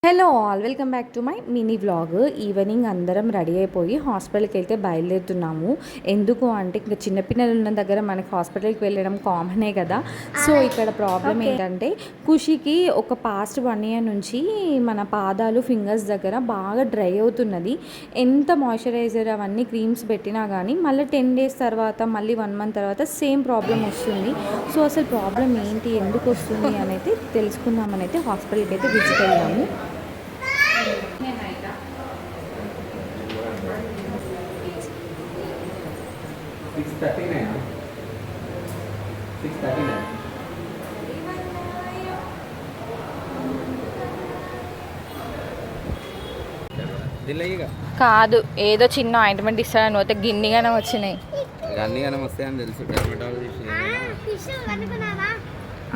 Hello all welcome back to my mini vlog. Evening అందరం ready అయిపోయి హాస్పిటల్కి వెళ్తే బయలుదేరుతున్నాము. ఎందుకు అంటే ఇంకా చిన్నపిల్లలు ఉన్న దగ్గర మనకి హాస్పిటల్కి వెళ్ళడం కామనే కదా. సో ఇక్కడ ప్రాబ్లం ఏంటంటే ఖుషికి ఒక పాస్ట్ 1 year నుంచి మన పాదాలు ఫింగర్స్ దగ్గర బాగా డ్రై అవుతున్నది. ఎంత మాయిశ్చరైజర్ అవన్నీ క్రీమ్స్ పెట్టినా కానీ మళ్ళీ 10 days తర్వాత మళ్ళీ 1 month తర్వాత సేమ్ ప్రాబ్లం వస్తుంది. సో అసలు ప్రాబ్లం ఏంటి, ఎందుకు వస్తుంది అనేది తెలుసుకుందామని అయితే హాస్పిటల్కి అయితే విజిట్ అయ్యాము. 639. 639. కాదు, ఏదో చిన్న ఆయింట్మెంట్ ఇస్తాడని పోతే గిన్నెగానే వచ్చినాయి. గన్నిగానే వస్తాయని తెలుసు.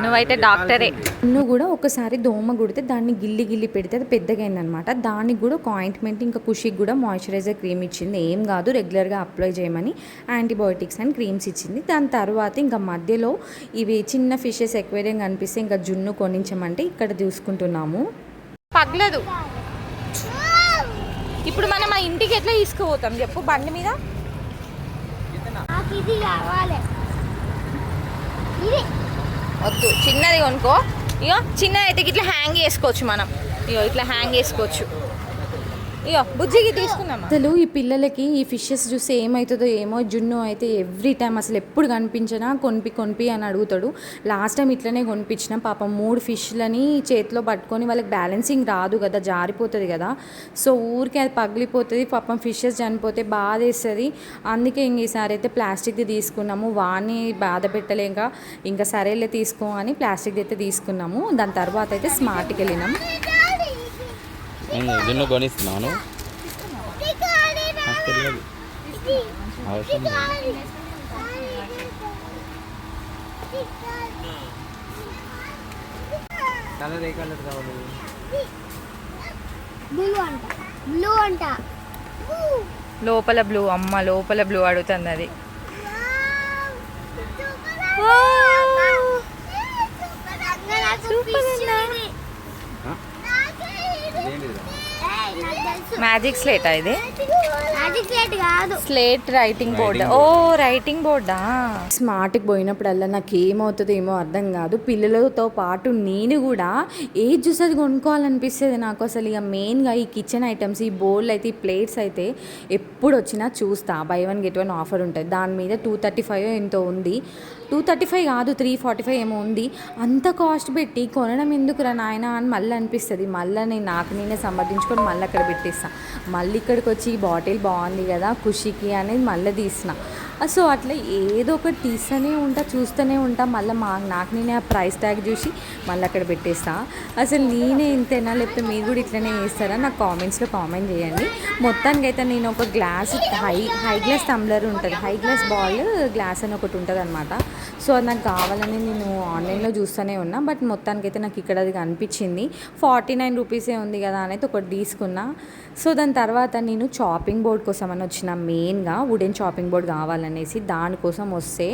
నువ్వైతే డాక్టరే. నువ్వు కూడా ఒకసారి దోమ కుడితే దాన్ని గిల్లి పెడితే అది పెద్దగా అయిందనమాట. దానికి కూడా ఒక ఆయింట్మెంట్, ఇంకా ఖుషికి కూడా మాయిశ్చరైజర్ క్రీమ్ ఇచ్చింది. ఏం కాదు, రెగ్యులర్గా అప్లై చేయమని యాంటీబయోటిక్స్ అండ్ క్రీమ్స్ ఇచ్చింది. దాని తర్వాత ఇంకా మధ్యలో ఇవి చిన్న ఫిషెస్ ఎక్వేరియం కనిపిస్తే ఇంకా జున్ను కొనించమంటే ఇక్కడ చూసుకుంటున్నాము. పగలదు. ఇప్పుడు మనం మా ఇంటికి ఎట్లా తీసుకుపోతాం చెప్పు, బండి మీద? వద్దు, చిన్నది కొనుక్కో. ఇగో చిన్నది అయితే ఇట్లా హ్యాంగ్ చేసుకోవచ్చు మనం. ఇగో ఇట్లా హ్యాంగ్ చేసుకోవచ్చు. ఇగో బుజ్జికి తీసుకున్నాం. అసలు ఈ పిల్లలకి ఈ ఫిషెస్ చూస్తే ఏమవుతుందో ఏమో. జున్ను అయితే ఎవ్రీ టైం అసలు ఎప్పుడు కనిపించినా కొనిపి అని అడుగుతాడు. లాస్ట్ టైం ఇట్లనే కొనిపించిన పాపం 3 ఫిష్లని చేతిలో పట్టుకొని వాళ్ళకి బ్యాలెన్సింగ్ రాదు కదా, జారిపోతుంది కదా. సో ఊరికే అది పగిలిపోతుంది. పాపం ఫిషెస్ చనిపోతే బాధ వేస్తుంది. అందుకే ఇంక ఈసారి అయితే ప్లాస్టిక్ది తీసుకున్నాము. వాడిని బాధ పెట్టలేక ఇంకా సరేలే తీసుకో అని ప్లాస్టిక్ది అయితే తీసుకున్నాము. దాని తర్వాత అయితే స్మార్ట్కి వెళ్ళినాం. జున్ను కొనిస్తున్నాను. కలర్ ఏ కలర్ కావాలి? బ్లూ అంట. లోపల బ్లూ. అమ్మ లోపల బ్లూ అడుగుతుంది అది. మ్యాజిక్ స్లేటా ఇది? Slate writing board. ఓ రైటింగ్ బోర్డా. స్మార్ట్కి పోయినప్పుడల్లా నాకు ఏమవుతుందో ఏమో అర్థం కాదు. పిల్లలతో పాటు నేను కూడా ఏది చూసి అది కొనుక్కోవాలనిపిస్తుంది నాకు. అసలు ఇక మెయిన్గా ఈ కిచెన్ ఐటమ్స్, ఈ బౌల్ అయితే, ఈ ప్లేట్స్ అయితే ఎప్పుడు వచ్చినా చూస్తా. బై 1 get 1 ఆఫర్ ఉంటుంది. దాని మీద 235 ఎంతో ఉంది. 235 కాదు, 345 ఏమో ఉంది. అంత కాస్ట్ పెట్టి కొనడం ఎందుకురా నాయన అని మళ్ళీ అనిపిస్తుంది. మళ్ళీ నాకు నేనే సమర్థించుకొని మళ్ళీ అక్కడ పెట్టేస్తాను. మళ్ళీ ఇక్కడికి వచ్చి ఈ బాటిల్ బాగుంది కదా ఖుషికి అనేది మళ్ళీ తీసిన. సో అట్లా ఏదో ఒకటి తీస్తూనే ఉంటా, చూస్తూనే ఉంటా. మళ్ళీ నాకు నేనే ఆ ప్రైస్ ట్యాగ్ చూసి మళ్ళీ అక్కడ పెట్టేస్తా. అసలు నేనే ఇంతేనా, లేకపోతే మీరు కూడా ఇట్లనే చేస్తారా? నాకు కామెంట్స్లో కామెంట్ చేయండి. మొత్తానికి అయితే నేను ఒక గ్లాస్ హై గ్లాస్ టంబ్లర్ ఉంటుంది, హై గ్లాస్ బాల్ గ్లాస్ అని ఒకటి ఉంటుంది అనమాట. సో అది నాకు కావాలని నేను ఆన్లైన్లో చూస్తూనే ఉన్నా. బట్ మొత్తానికి అయితే నాకు ఇక్కడ అది కనిపించింది. 49 రూపీసే ఉంది కదా అనేది ఒకటి తీసుకున్నా. సో దాని తర్వాత నేను చాపింగ్ బోర్డ్ కోసం అని వచ్చిన. మెయిన్గా వుడెన్ చాపింగ్ బోర్డ్ కావాలనేసి దానికోసం వస్తే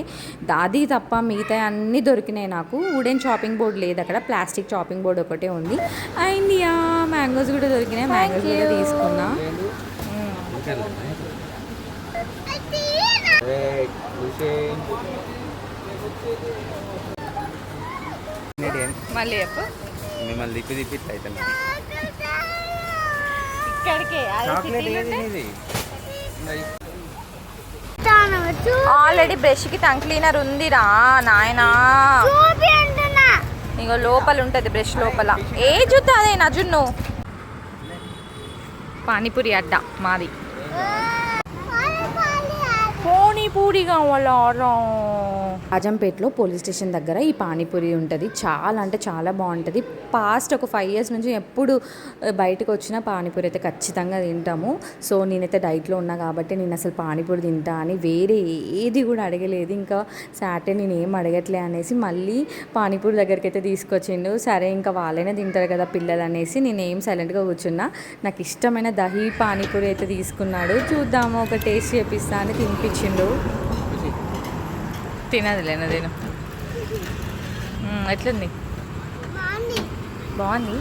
అది తప్ప మిగతా అన్నీ దొరికినాయి నాకు. వుడెన్ చాపింగ్ బోర్డ్ లేదు అక్కడ, ప్లాస్టిక్ చాపింగ్ బోర్డ్ ఒకటే ఉంది. అండ్ మ్యాంగోస్ కూడా దొరికినాయి, మ్యాంగోస్ కూడా తీసుకున్నా. మళ్ళీ చెప్పు. మిమ్మల్ని తిప్పి అయితే ఆల్రెడీ బ్రష్ కి టంగ్ క్లీనర్ ఉందిరా నాయనా. ఇగో లోపల ఉంటది బ్రష్ లోపల. ఏ జుద్దు అదే నా జున్ను. పానీపూరి అడ్డ మాది. పానీపూరి కావాలా? రాజంపేటలో పోలీస్ స్టేషన్ దగ్గర ఈ పానీపూరి ఉంటుంది. చాలా అంటే చాలా బాగుంటుంది. పాస్ట్ ఒక 5 years నుంచి ఎప్పుడు బయటకు వచ్చిన పానీపూరి అయితే ఖచ్చితంగా తింటాము. సో నేనైతే డైట్లో ఉన్నా కాబట్టి నేను అసలు పానీపూరి తింటా అని వేరే ఏది కూడా అడగలేదు. ఇంకా సాటర్డే నేను ఏం అడగట్లే అనేసి మళ్ళీ పానీపూరి దగ్గరికి అయితే తీసుకొచ్చిండు. సరే ఇంకా వాళ్ళైనా తింటారు కదా పిల్లలు అనేసి నేనేం సైలెంట్గా కూర్చున్నా. నాకు ఇష్టమైన దహీ పానీపూరి అయితే తీసుకున్నాడు. చూద్దాము, ఒక టేస్ట్ చేపిస్తా అని తినిపించిండు. తినదులే తిను. ఎట్లుంది? బాగుంది.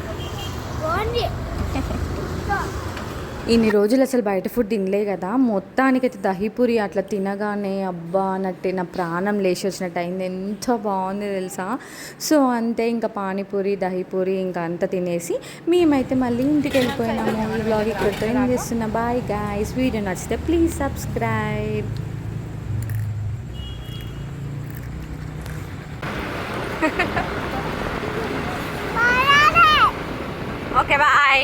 బాగుంది. ఇన్ని రోజులు అసలు బయట ఫుడ్ తినలే కదా, మొత్తానికైతే దహీపూరి అట్లా తినగానే అబ్బా అన్నట్టే నా ప్రాణం లేచి వచ్చినట్టు అయింది. ఎంత బాగుంది తెలుసా. సో అంతే, ఇంకా పానీపూరి దహీపూరి ఇంకా అంతా తినేసి మేమైతే మళ్ళీ ఇంటికి వెళ్ళిపోయినాము. ఈ బ్లాగ్ ఇక్కడితో ఏం చేస్తున్నా. బాయ్ గాయ్స్, వీడియో నచ్చితే ప్లీజ్ సబ్స్క్రైబ్. Okay bye.